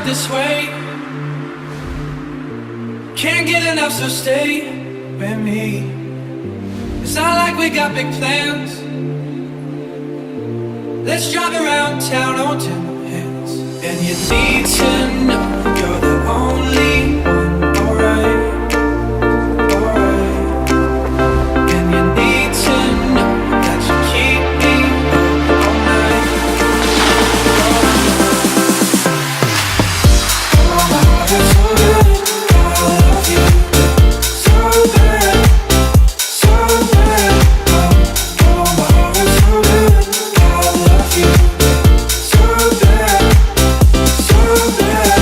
this way. Can't get enough, so stay with me. It's not like we got big plans. Let's drive around town on two hands. And you need to know you're the only one, alright, alright. And you need to know that you keep me up all night. Oh, my heart is so good, I love you so bad, so bad. Oh, my heart is so good, I love you so bad, so bad.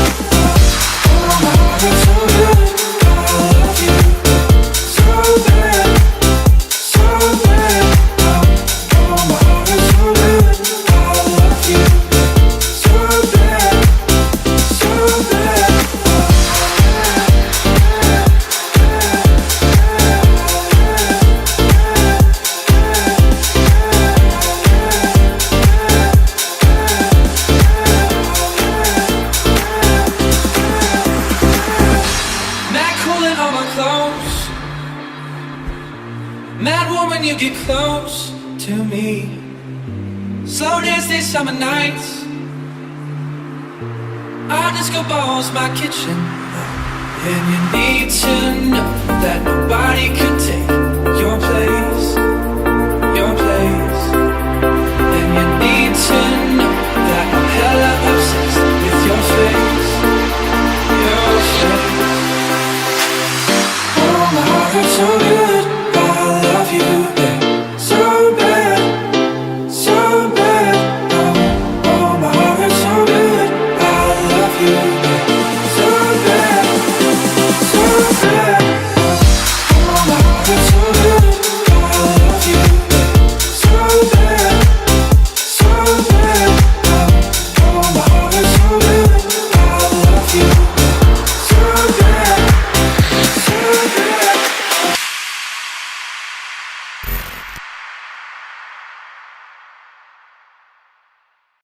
Oh, my heart is so good, I love you so bad, so bad. Oh, my heart is so good, I love you so bad, so bad. Mad cool in all my clothes. Mad woman, you get close to me. Slow dance these summer nights. Our disco ball's my kitchen. And you need to